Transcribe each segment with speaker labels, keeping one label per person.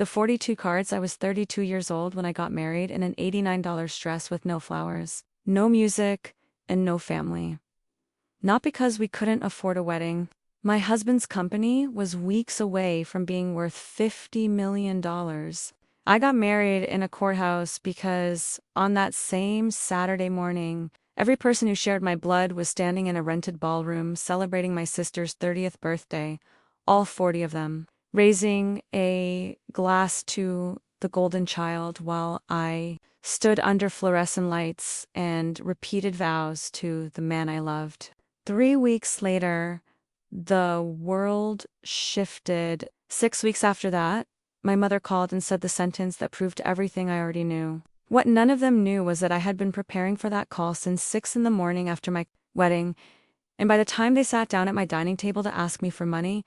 Speaker 1: The 42 cards. I was 32 years old when I got married in an $89 dress with no flowers, no music, and no family. Not because we couldn't afford a wedding. My husband's company was weeks away from being worth $50 million. I got married in a courthouse because on that same Saturday morning, every person who shared my blood was standing in a rented ballroom celebrating my sister's 30th birthday, all 40 of them, raising a glass to the golden child while I stood under fluorescent lights and repeated vows to the man I loved. 3 weeks later, the world shifted. 6 weeks after that, my mother called and said the sentence that proved everything I already knew. What none of them knew was that I had been preparing for that call since 6 in the morning after my wedding, and by the time they sat down at my dining table to ask me for money,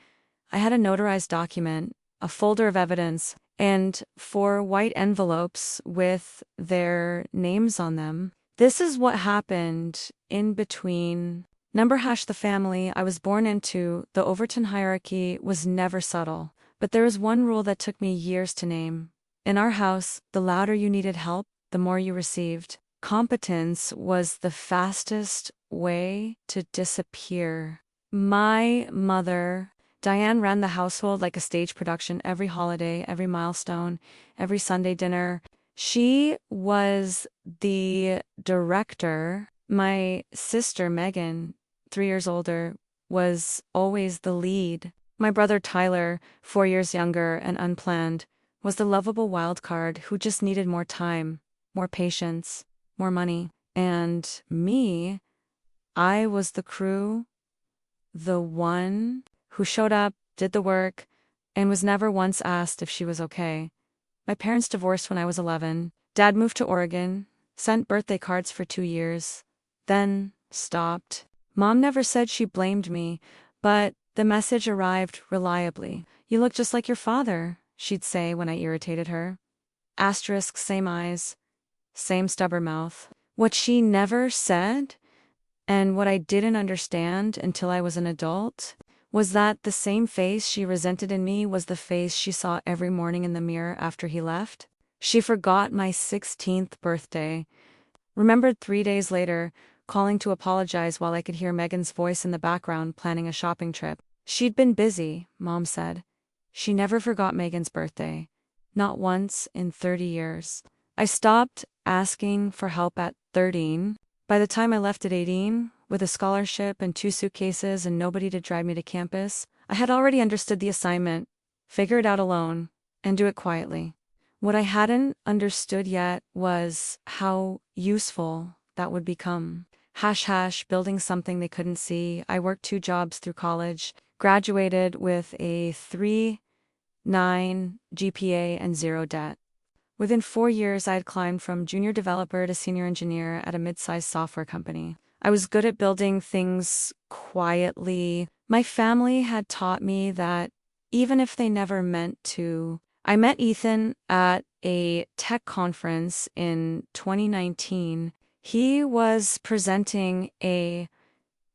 Speaker 1: I had a notarized document, a folder of evidence, and 4 white envelopes with their names on them. This is what happened in between. The family I was born into, the Overton hierarchy, was never subtle. But there was one rule that took me years to name. In our house, the louder you needed help, the more you received. Competence was the fastest way to disappear. My mother, Diane, ran the household like a stage production every holiday, every milestone, every Sunday dinner. She was the director. My sister, Megan, 3 years older, was always the lead. My brother Tyler, 4 years younger and unplanned, was the lovable wild card who just needed more time, more patience, more money. And me, I was the crew, the one who showed up, did the work, and was never once asked if she was okay. My parents divorced when I was 11. Dad moved to Oregon, sent birthday cards for 2 years, then stopped. Mom never said she blamed me, but the message arrived reliably. "You look just like your father," she'd say when I irritated her. Asterisk, same eyes, same stubborn mouth. What she never said, and what I didn't understand until I was an adult, was that the same face she resented in me was the face she saw every morning in the mirror after he left. She forgot my 16th birthday, remembered 3 days later, calling to apologize while I could hear Megan's voice in the background planning a shopping trip. She'd been busy, Mom said. She never forgot Megan's birthday. Not once in 30 years. I stopped asking for help at 13. By the time I left at 18, with a scholarship and 2 suitcases and nobody to drive me to campus, I had already understood the assignment, figure it out alone, and do it quietly. What I hadn't understood yet was how useful that would become. Building something they couldn't see. I worked 2 jobs through college, graduated with a 3.9 GPA and 0 debt. Within 4 years, I had climbed from junior developer to senior engineer at a mid-sized software company. I was good at building things quietly. My family had taught me that even if they never meant to. I met Ethan at a tech conference in 2019. He was presenting a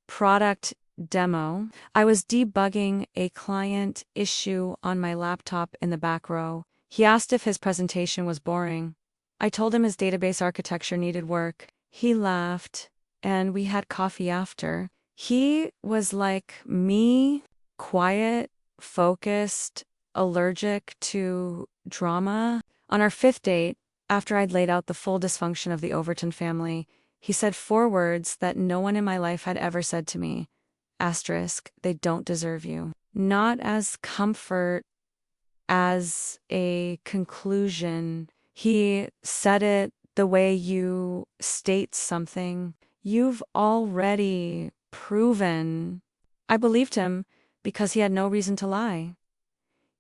Speaker 1: product demo. I was debugging a client issue on my laptop in the back row. He asked if his presentation was boring. I told him his database architecture needed work. He laughed, and we had coffee after. He was like me, quiet, focused, allergic to drama. On our 5th date, after I'd laid out the full dysfunction of the Overton family, he said 4 words that no one in my life had ever said to me. Asterisk, they don't deserve you. Not as comfort, as a conclusion. He said it the way you state something. You've already proven. I believed him because he had no reason to lie.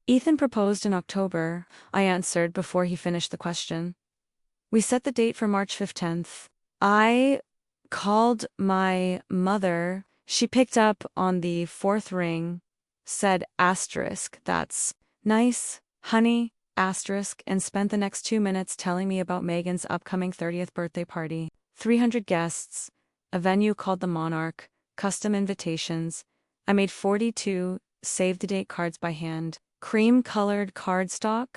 Speaker 1: Ethan proposed in October, I answered before he finished the question. We set the date for March 15th. I called my mother. She picked up on the 4th ring, said asterisk, that's nice, honey, asterisk, and spent the next 2 minutes telling me about Megan's upcoming 30th birthday party. 300 guests, a venue called the Monarch, custom invitations. I made 42 save-the-date cards by hand. Cream-colored cardstock,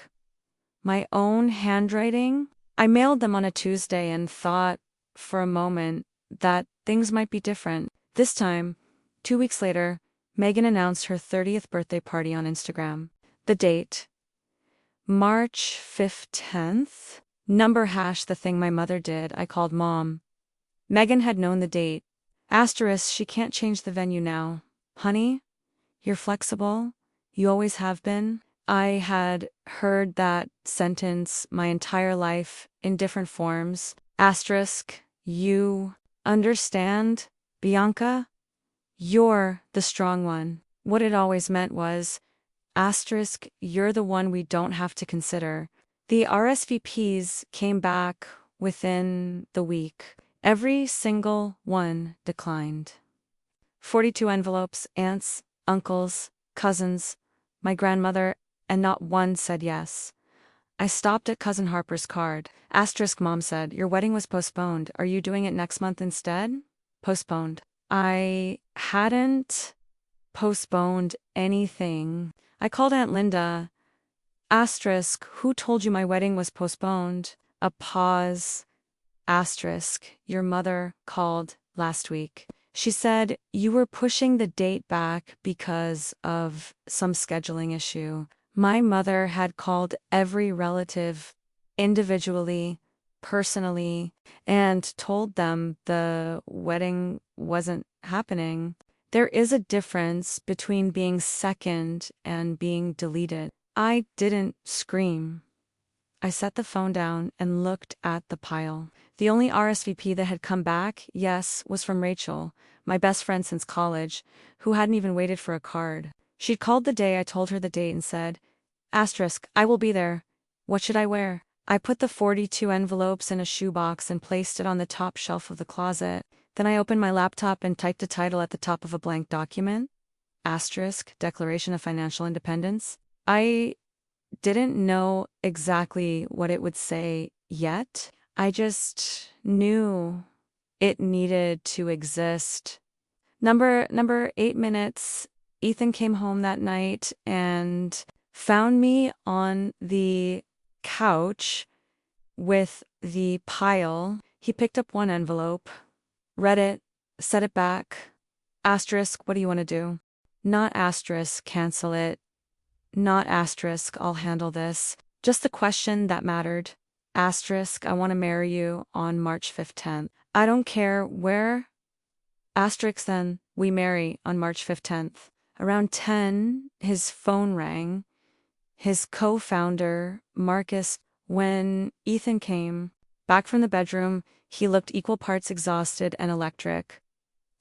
Speaker 1: My own handwriting? I mailed them on a Tuesday and thought for a moment that things might be different. This time, 2 weeks later, Megan announced her 30th birthday party on Instagram. The date: March 15th. Number hash the thing my mother did. I called Mom. Megan had known the date. Asterisk, she can't change the venue now. Honey, you're flexible. You always have been. I had heard that sentence my entire life in different forms. Asterisk, you understand, Bianca? You're the strong one. What it always meant was, asterisk, you're the one we don't have to consider. The RSVPs came back within the week. Every single one declined. 42 envelopes, aunts, uncles, cousins, my grandmother, and not one said yes. I stopped at Cousin Harper's card. Asterisk, Mom said, your wedding was postponed. Are you doing it next month instead? Postponed. I hadn't postponed anything. I called Aunt Linda. Asterisk, who told you my wedding was postponed? A pause. Asterisk, your mother called last week. She said you were pushing the date back because of some scheduling issue. My mother had called every relative individually, personally, and told them the wedding wasn't happening. There is a difference between being second and being deleted. I didn't scream. I set the phone down and looked at the pile. The only RSVP that had come back, yes, was from Rachel, my best friend since college, who hadn't even waited for a card. She'd called the day I told her the date and said, asterisk, I will be there. What should I wear? I put the 42 envelopes in a shoebox and placed it on the top shelf of the closet. Then I opened my laptop and typed a title at the top of a blank document. Asterisk, Declaration of Financial Independence. I didn't know exactly what it would say yet. I just knew it needed to exist. Number 8 minutes, Ethan came home that night and found me on the couch with the pile. He picked up one envelope, read it, set it back. Asterisk, what do you want to do? Not asterisk, cancel it. Not asterisk, I'll handle this. Just the question that mattered. Asterisk, I want to marry you on March 15th. I don't care where. Asterisk, then we marry on March 15th. Around 10, his phone rang. His co-founder, Marcus. When Ethan came back from the bedroom, he looked equal parts exhausted and electric.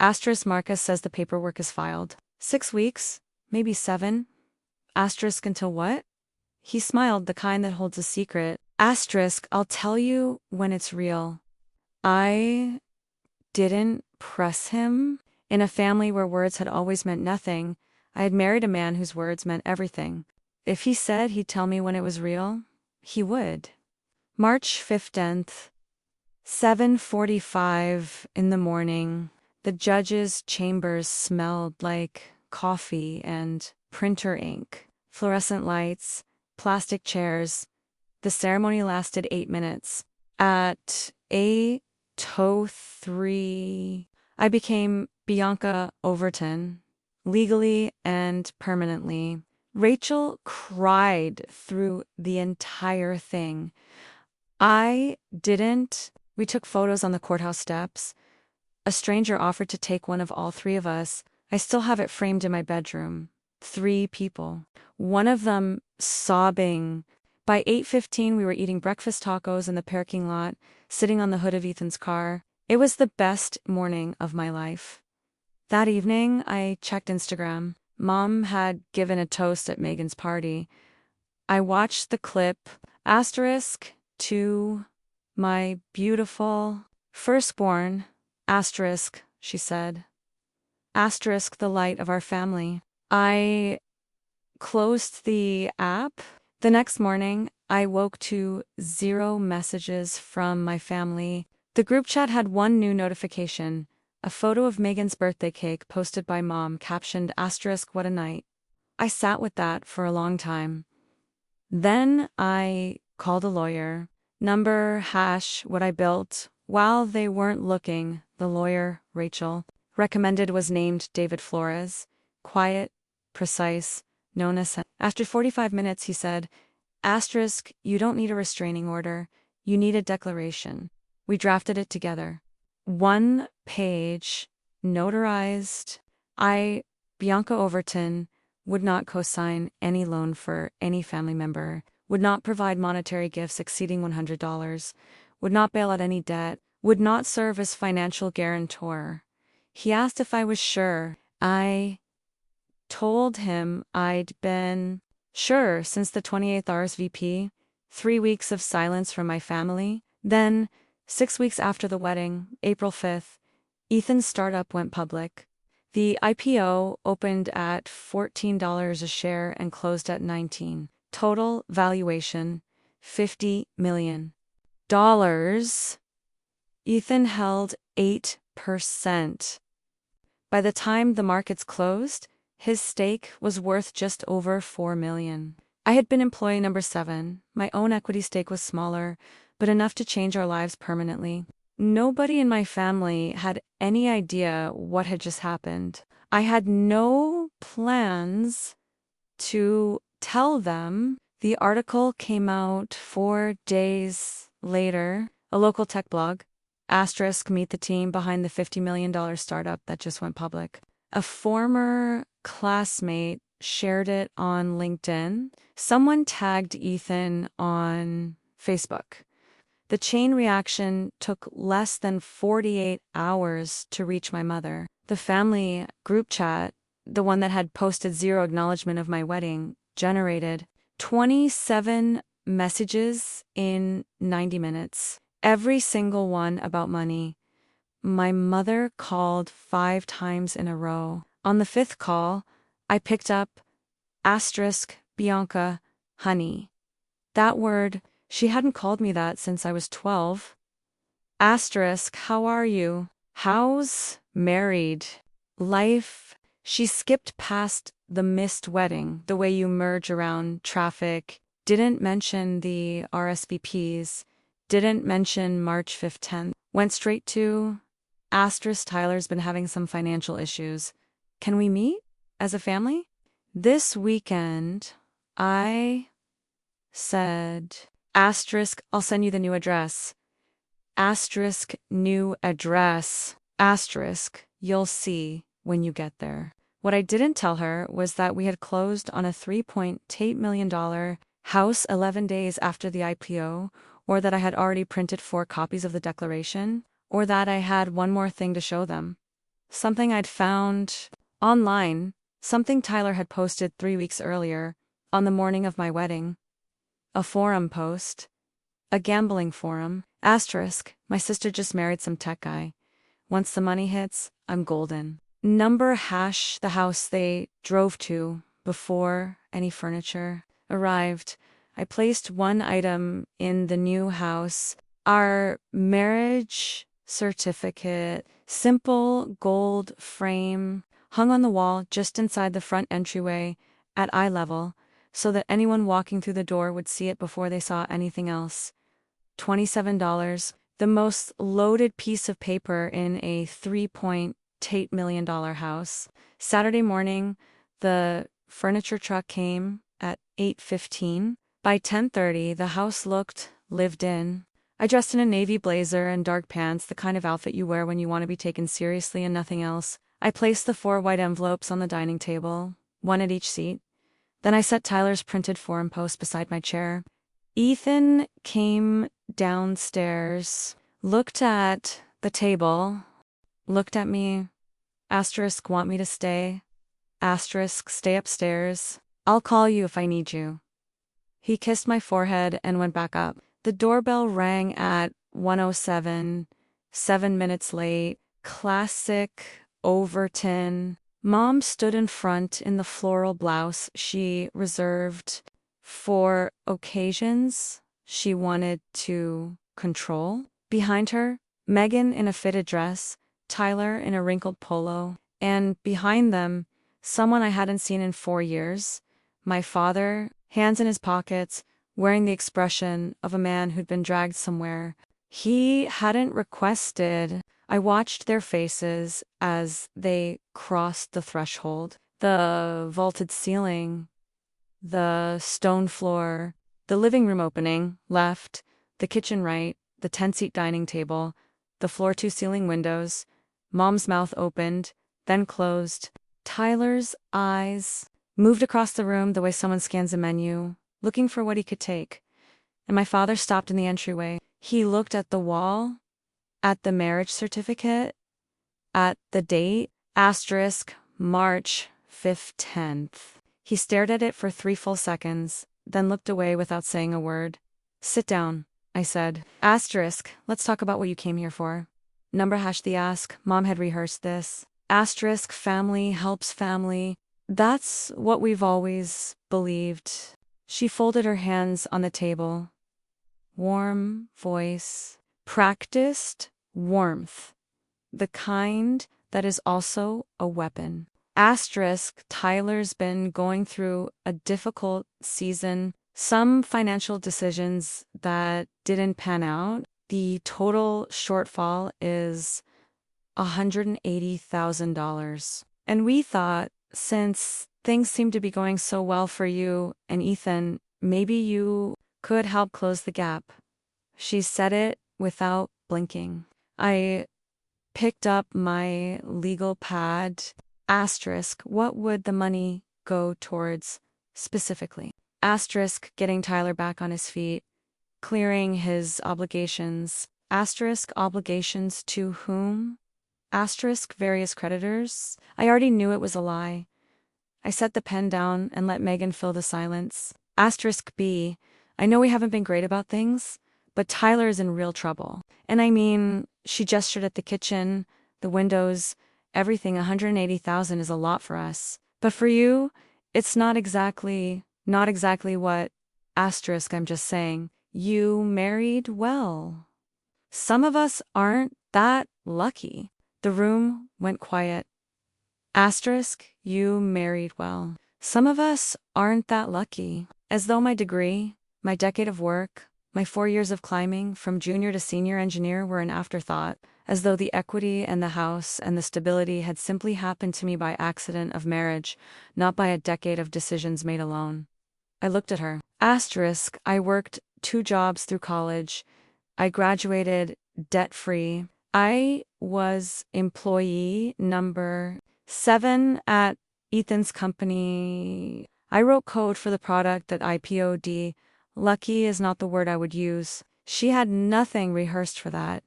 Speaker 1: Asterisk, Marcus says the paperwork is filed. 6 weeks, maybe 7. Asterisk, until what? He smiled, the kind that holds a secret. Asterisk, I'll tell you when it's real. I didn't press him. In a family where words had always meant nothing, I had married a man whose words meant everything. If he said he'd tell me when it was real, he would. March 15th, 7:45 in the morning. The judge's chambers smelled like coffee and printer ink, fluorescent lights, plastic chairs. The ceremony lasted 8 minutes. At 8:03, I became Bianca Overton, legally and permanently. Rachel cried through the entire thing. I didn't. We took photos on the courthouse steps. A stranger offered to take one of all 3 of us. I still have it framed in my bedroom. 3 people. One of them sobbing. By 8:15, we were eating breakfast tacos in the parking lot, sitting on the hood of Ethan's car. It was the best morning of my life. That evening, I checked Instagram. Mom had given a toast at Megan's party. I watched the clip. Asterisk, to my beautiful firstborn. Asterisk, she said. Asterisk, the light of our family. I closed the app. The next morning, I woke to 0 messages from my family. The group chat had one new notification, a photo of Megan's birthday cake posted by Mom, captioned asterisk, what a night. I sat with that for a long time. Then I called a lawyer. Number hash what I built. While they weren't looking, the lawyer, Rachel, recommended was named David Flores. Quiet, precise, known as. After 45 minutes, he said, Asterisk, you don't need a restraining order. You need a declaration. We drafted it together. 1 page, notarized. I, Bianca Overton, would not co-sign any loan for any family member, would not provide monetary gifts exceeding $100, would not bail out any debt, would not serve as financial guarantor. He asked if I was sure. I told him I'd been sure since the 28th RSVP, 3 weeks of silence from my family. Then, 6 weeks after the wedding, April 5th, Ethan's startup went public. The IPO opened at $14 a share and closed at $19. Total valuation, $50 million. Ethan held 8%. By the time the markets closed, his stake was worth just over $4 million. I had been employee number 7. My own equity stake was smaller, but enough to change our lives permanently. Nobody in my family had any idea what had just happened. I had no plans to tell them. The article came out 4 days later. A local tech blog, asterisk, meet the team behind the $50 million startup that just went public. A former classmate shared it on LinkedIn. Someone tagged Ethan on Facebook. The chain reaction took less than 48 hours to reach my mother. The family group chat, the one that had posted 0 acknowledgement of my wedding, generated 27 messages in 90 minutes. Every single one about money. My mother called 5 times in a row. On the 5th call, I picked up asterisk, Bianca, honey. That word, she hadn't called me that since I was 12. Asterisk, how are you? How's married? Life? She skipped past the missed wedding, the way you merge around traffic, didn't mention the RSVPs, didn't mention March 5th, 10th. Went straight to, asterisk, Tyler's been having some financial issues. Can we meet as a family? This weekend, I said, asterisk, I'll send you the new address. Asterisk, new address. Asterisk, you'll see when you get there. What I didn't tell her was that we had closed on a $3.8 million house 11 days after the IPO, or that I had already printed 4 copies of the declaration, or that I had one more thing to show them. Something I'd found online, something Tyler had posted 3 weeks earlier, on the morning of my wedding. A forum post. A gambling forum. Asterisk, my sister just married some tech guy. Once the money hits, I'm golden. Number hash the house they drove to before any furniture arrived. I placed one item in the new house. Our marriage certificate, simple gold frame, hung on the wall just inside the front entryway at eye level, so that anyone walking through the door would see it before they saw anything else. $27, the most loaded piece of paper in a $3.8 million house. Saturday morning, the furniture truck came at 8:15. By 10:30, the house looked lived in. I dressed in a navy blazer and dark pants, the kind of outfit you wear when you want to be taken seriously and nothing else. I placed the 4 white envelopes on the dining table, one at each seat. Then I set Tyler's printed forum post beside my chair. Ethan came downstairs, looked at the table, looked at me, asterisk, want me to stay, asterisk, stay upstairs, I'll call you if I need you. He kissed my forehead and went back up. The doorbell rang at 1:07, 7 minutes late, classic Overton. Mom stood in front in the floral blouse she reserved for occasions she wanted to control. Behind her, Megan in a fitted dress, Tyler in a wrinkled polo, and behind them, someone I hadn't seen in 4 years, my father, hands in his pockets, wearing the expression of a man who'd been dragged somewhere he hadn't requested. I watched their faces as they crossed the threshold. The vaulted ceiling, the stone floor, the living room opening, left, the kitchen right, the 10-seat dining table, the floor-to-ceiling windows. Mom's mouth opened, then closed. Tyler's eyes moved across the room the way someone scans a menu, looking for what he could take. And my father stopped in the entryway. He looked at the wall, at the marriage certificate, at the date, March 5th, 10th. He stared at it for 3 full seconds, then looked away without saying a word. Sit down, I said. Let's talk about what you came here for. Number the ask, Mom had rehearsed this. Family helps family. That's what we've always believed. She folded her hands on the table. Warm voice. Practiced warmth. The kind that is also a weapon. Tyler's been going through a difficult season. Some financial decisions that didn't pan out. The total shortfall is $180,000. And we thought, since things seem to be going so well for you and Ethan, maybe you could help close the gap. She said it without blinking. I picked up my legal pad. What would the money go towards specifically? Getting Tyler back on his feet, clearing his obligations. Obligations to whom? Various creditors. I already knew it was a lie. I set the pen down and let Megan fill the silence. B. I know we haven't been great about things, but Tyler is in real trouble. And I mean, she gestured at the kitchen, the windows, everything. $180,000 is a lot for us. But for you, it's not exactly what. I'm just saying. You married well. Some of us aren't that lucky. The room went quiet. You married well. Some of us aren't that lucky. As though my degree, my decade of work, my 4 years of climbing from junior to senior engineer were an afterthought. As though the equity and the house and the stability had simply happened to me by accident of marriage, not by a decade of decisions made alone. I looked at her. I worked 2 jobs through college. I graduated debt-free. I was employee number 7 at Ethan's company. I wrote code for the product that IPO'd. Lucky is not the word I would use. She had nothing rehearsed for that.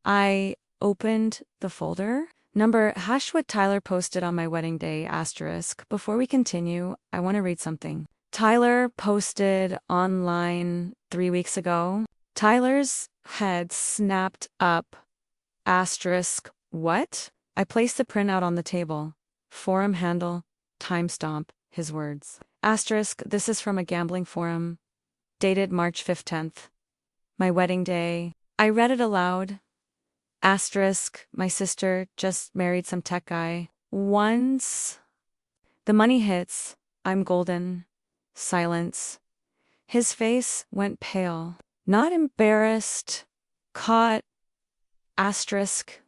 Speaker 1: I opened the folder. Number what Tyler posted on my wedding day, Before we continue, I want to read something. Tyler posted online 3 weeks ago. Tyler's head snapped up. What? I placed the printout on the table. Forum handle, timestamp, his words. This is from a gambling forum. Dated March 5th, 10th. My wedding day. I read it aloud. My sister just married some tech guy. Once the money hits, I'm golden. Silence. His face went pale. Not embarrassed. Caught.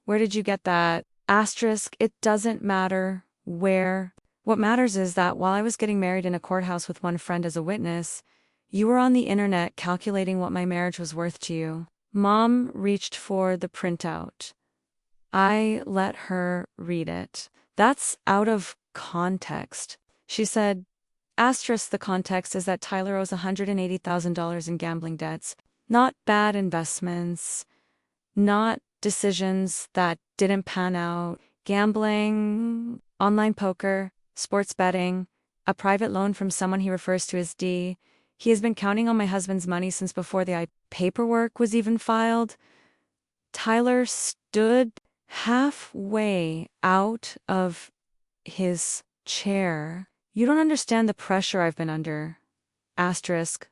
Speaker 1: Where did you get that? It doesn't matter where. What matters is that while I was getting married in a courthouse with one friend as a witness, you were on the internet calculating what my marriage was worth to you. Mom reached for the printout. I let her read it. That's out of context. She said, the context is that Tyler owes $180,000 in gambling debts. Not bad investments. Not decisions that didn't pan out. Gambling, online poker, sports betting, a private loan from someone he refers to as D. He has been counting on my husband's money since before the paperwork was even filed. Tyler stood halfway out of his chair. You don't understand the pressure I've been under.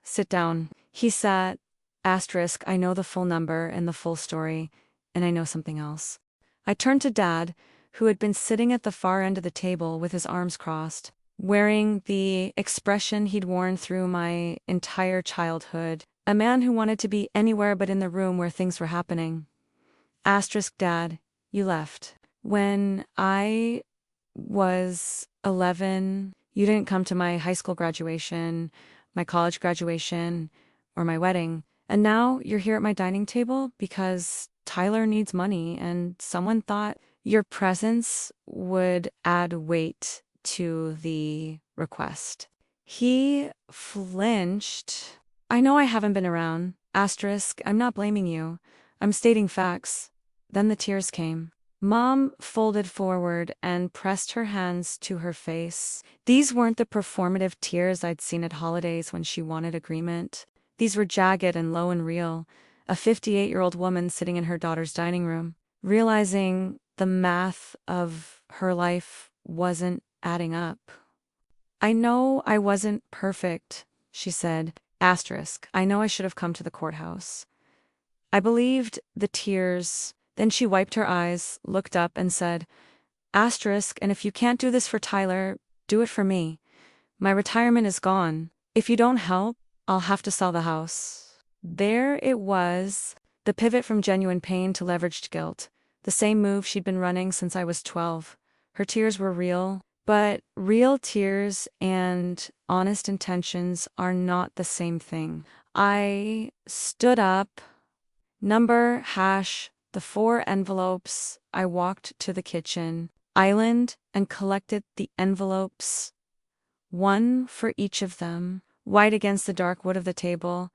Speaker 1: Sit down. He sat. I know the full number and the full story, and I know something else. I turned to Dad, who had been sitting at the far end of the table with his arms crossed. wearing the expression he'd worn through my entire childhood. A man who wanted to be anywhere but in the room where things were happening. Asterisk Dad, you left. When I was 11, you didn't come to my high school graduation, my college graduation, or my wedding. And now you're here at my dining table because Tyler needs money and someone thought your presence would add weight to the request. He flinched. I know I haven't been around. Asterisk, I'm not blaming you. I'm stating facts. Then the tears came. Mom folded forward and pressed her hands to her face. These weren't the performative tears I'd seen at holidays when she wanted agreement. These were jagged and low and real. A 58-year-old woman sitting in her daughter's dining room, realizing the math of her life wasn't adding up. I know I wasn't perfect, she said. Asterisk, I know I should have come to the courthouse. I believed the tears. Then she wiped her eyes, looked up, and said, Asterisk, and if you can't do this for Tyler, do it for me. My retirement is gone. If you don't help, I'll have to sell the house. There it was, the pivot from genuine pain to leveraged guilt. The same move she'd been running since I was 12. Her tears were real, but real tears and honest intentions are not the same thing. I stood up, number, hash, the 4 envelopes. I walked to the kitchen island and collected the envelopes, one for each of them, white against the dark wood of the table.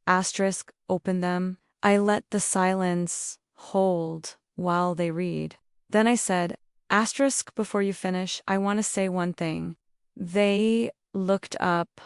Speaker 1: Asterisk, open them. I let the silence hold while they read. Then I said, Asterisk, before you finish, I want to say one thing. They looked up.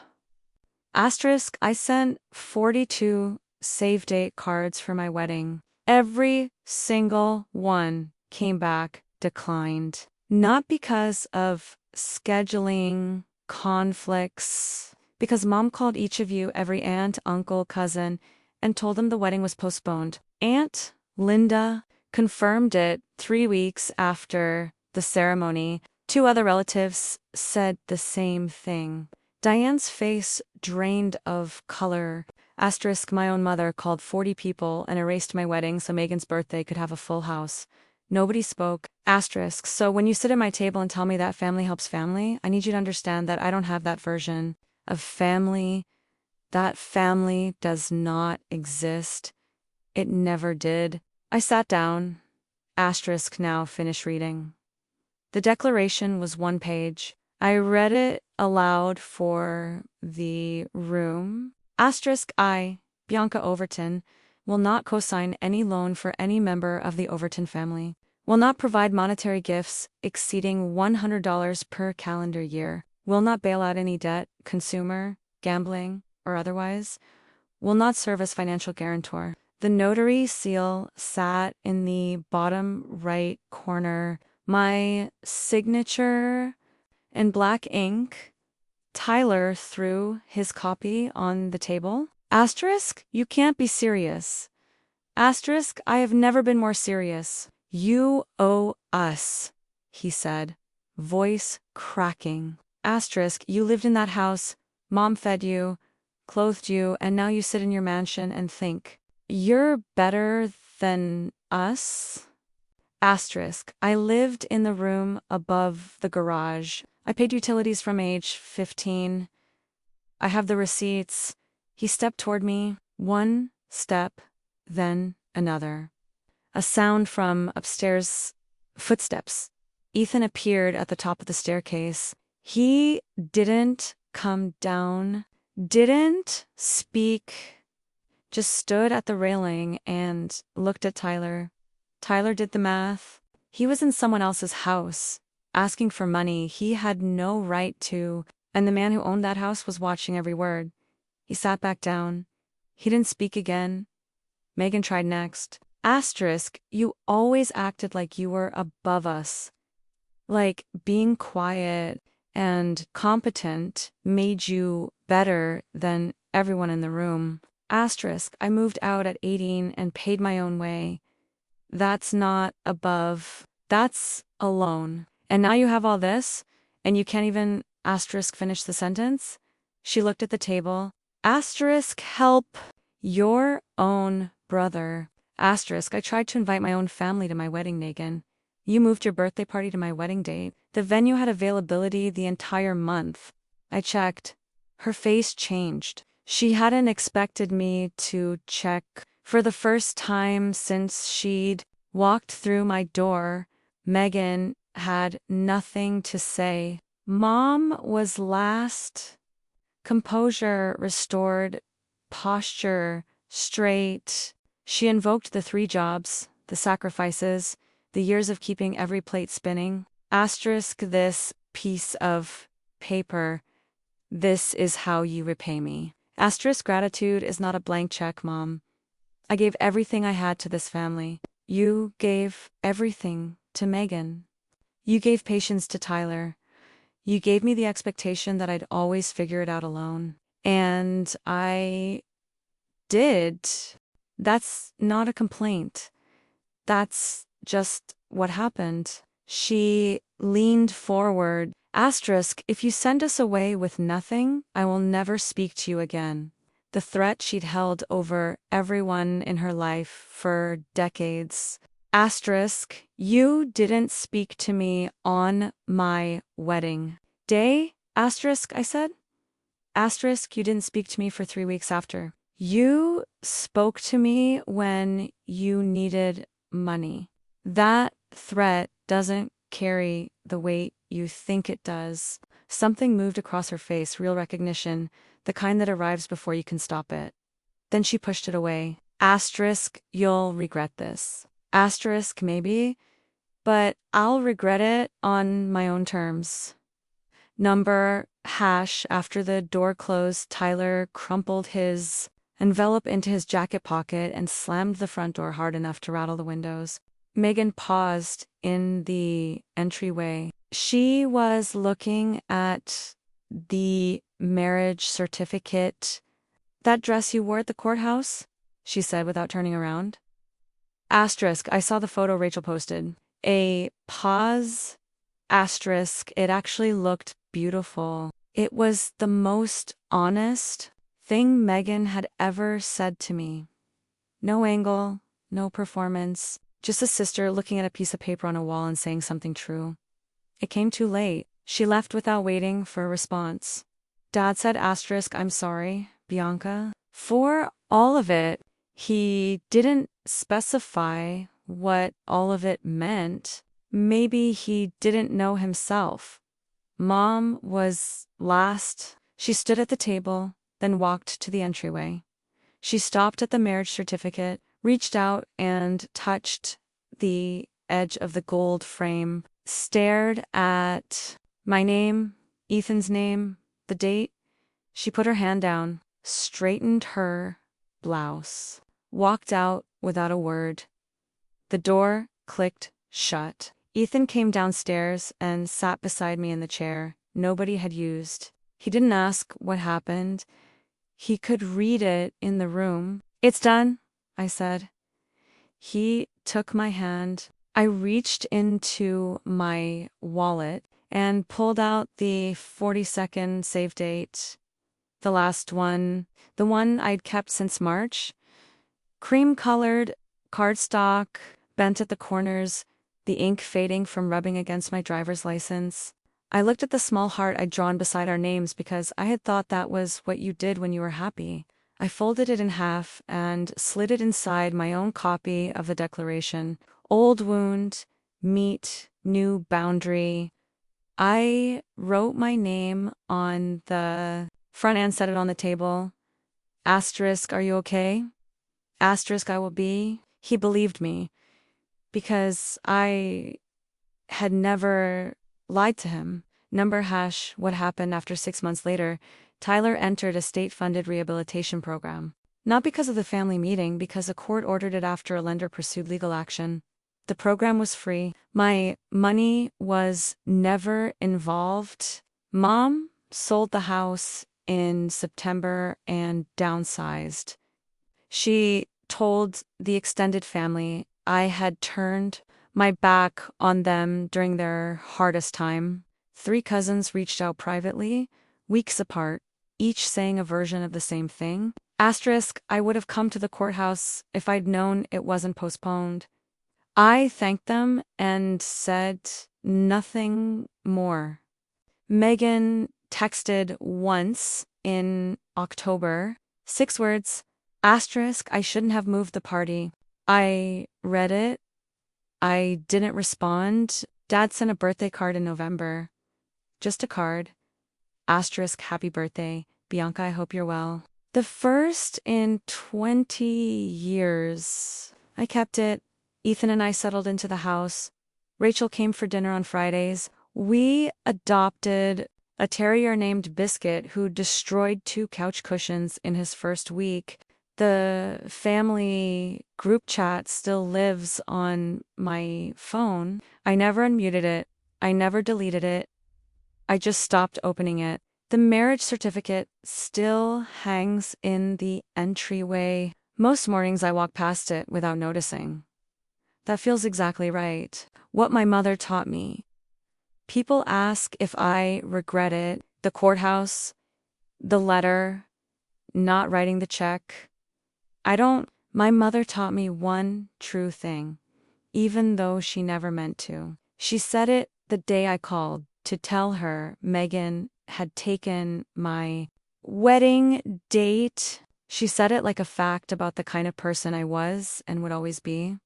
Speaker 1: Asterisk, I sent 42 save date cards for my wedding. Every single one came back declined. Not because of scheduling conflicts, because Mom called each of you, every aunt, uncle, cousin, and told them the wedding was postponed. Aunt Linda confirmed it 3 weeks after the ceremony. 2 other relatives said the same thing. Diane's face drained of color. Asterisk, my own mother called 40 people and erased my wedding so Megan's birthday could have a full house. Nobody spoke. Asterisk, so when you sit at my table and tell me that family helps family, I need you to understand that I don't have that version of family. That family does not exist. It never did. I sat down. Asterisk, now finish reading. The declaration was 1 page. I read it aloud for the room. Asterisk, I, Bianca Overton, will not co-sign any loan for any member of the Overton family, will not provide monetary gifts exceeding $100 per calendar year, will not bail out any debt, consumer, gambling, or otherwise, will not serve as financial guarantor. The notary seal sat in the bottom right corner. My signature in black ink. Tyler threw his copy on the table. Asterisk, you can't be serious. Asterisk, I have never been more serious. You owe us, he said, voice cracking. Asterisk, you lived in that house, Mom fed you, clothed you, and now you sit in your mansion and think, you're better than us? Asterisk, I lived in the room above the garage. I paid utilities from age 15. I have the receipts. He stepped toward me, 1 step, then another. A sound from upstairs, footsteps. Ethan appeared at the top of the staircase. He didn't come down, didn't speak, just stood at the railing and looked at Tyler. Tyler did the math. He was in someone else's house, asking for money he had no right to, and the man who owned that house was watching every word. He sat back down. He didn't speak again. Megan tried next. Asterisk, you always acted like you were above us. Like being quiet and competent made you better than everyone in the room. Asterisk, I moved out at 18 and paid my own way. That's not above. That's alone. And now you have all this, and you can't even Asterisk finish the sentence? She looked at the table. Asterisk help your own brother. Asterisk I tried to invite my own family to my wedding, Megan. You moved your birthday party to my wedding date. The venue had availability the entire month. I checked. Her face changed. She hadn't expected me to check. For the first time since she'd walked through my door, Megan had nothing to say. Mom was last. Composure restored, posture straight. She invoked the 3 jobs, the sacrifices, the years of keeping every plate spinning. Asterisk this piece of paper. This is how you repay me. Asterisk gratitude is not a blank check, Mom. I gave everything I had to this family. You gave everything to Megan. You gave patience to Tyler. You gave me the expectation that I'd always figure it out alone. And I did. That's not a complaint. That's just what happened. She leaned forward. Asterisk, if you send us away with nothing, I will never speak to you again. The threat she'd held over everyone in her life for decades. Asterisk, you didn't speak to me on my wedding day? Asterisk, I said. Asterisk, you didn't speak to me for 3 weeks after. You spoke to me when you needed money. That threat doesn't carry the weight you think it does. Something moved across her face, real recognition, the kind that arrives before you can stop it. Then she pushed it away. Asterisk, you'll regret this. Asterisk, maybe, but I'll regret it on my own terms. Number hash. After the door closed, Tyler crumpled his envelope into his jacket pocket and slammed the front door hard enough to rattle the windows. Megan paused in the entryway. She was looking at the marriage certificate. That dress you wore at the courthouse? She said without turning around. Asterisk, I saw the photo Rachel posted. A pause. Asterisk, it actually looked beautiful. It was the most honest thing Megan had ever said to me. No angle, no performance, just a sister looking at a piece of paper on a wall and saying something true. It came too late. She left without waiting for a response. Dad said asterisk, I'm sorry, Bianca. For all of it, he didn't specify what all of it meant. Maybe he didn't know himself. Mom was last. She stood at the table, then walked to the entryway. She stopped at the marriage certificate, reached out and touched the edge of the gold frame, stared at my name, Ethan's name, the date. She put her hand down, straightened her blouse, walked out without a word. The door clicked shut. Ethan came downstairs and sat beside me in the chair nobody had used. He didn't ask what happened. He could read it in the room. It's done, I said. He took my hand. I reached into my wallet and pulled out the 40-second save date. The last one, the one I'd kept since March. Cream-colored cardstock, bent at the corners, the ink fading from rubbing against my driver's license. I looked at the small heart I'd drawn beside our names because I had thought that was what you did when you were happy. I folded it in half and slid it inside my own copy of the declaration. Old wound, meet, new boundary. I wrote my name on the front and set it on the table. Asterisk, are you okay? Asterisk, I will be. He believed me because I had never lied to him. Number hash, what happened after 6 months later, Tyler entered a state-funded rehabilitation program. Not because of the family meeting, because a court ordered it after a lender pursued legal action. The program was free. My money was never involved. Mom sold the house in September and downsized. She told the extended family I had turned my back on them during their hardest time. 3 cousins reached out privately, weeks apart, each saying a version of the same thing. Asterisk, I would have come to the courthouse if I'd known it wasn't postponed. I thanked them and said nothing more. Megan texted once in October, 6 words, asterisk, I shouldn't have moved the party. I read it. I didn't respond. Dad sent a birthday card in November. Just a card. Asterisk, happy birthday. Bianca, I hope you're well. The first in 20 years. I kept it. Ethan and I settled into the house. Rachel came for dinner on Fridays. We adopted a terrier named Biscuit who destroyed 2 couch cushions in his first week. The family group chat still lives on my phone. I never unmuted it. I never deleted it. I just stopped opening it. The marriage certificate still hangs in the entryway. Most mornings I walk past it without noticing. That feels exactly right. What my mother taught me. People ask if I regret it. The courthouse, the letter, not writing the check. I don't. My mother taught me one true thing, even though she never meant to. She said it the day I called to tell her Megan had taken my wedding date. She said it like a fact about the kind of person I was and would always be.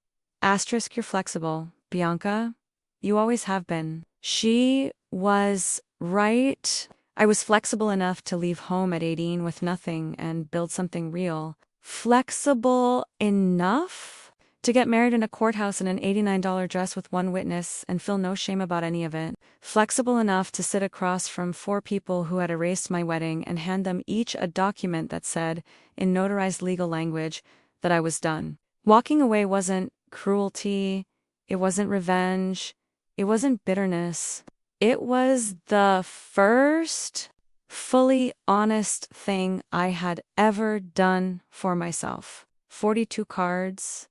Speaker 1: Asterisk, you're flexible. Bianca, you always have been. She was right. I was flexible enough to leave home at 18 with nothing and build something real. Flexible enough to get married in a courthouse in an $89 dress with 1 witness and feel no shame about any of it. Flexible enough to sit across from 4 people who had erased my wedding and hand them each a document that said, in notarized legal language, that I was done. Walking away wasn't cruelty. It wasn't revenge. It wasn't bitterness. It was the first fully honest thing I had ever done for myself. 42 cards,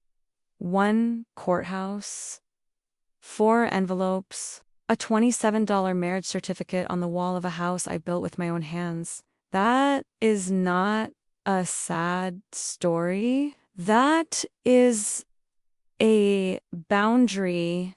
Speaker 1: 1 courthouse, 4 envelopes, a $27 marriage certificate on the wall of a house I built with my own hands. That is not a sad story. That is a boundary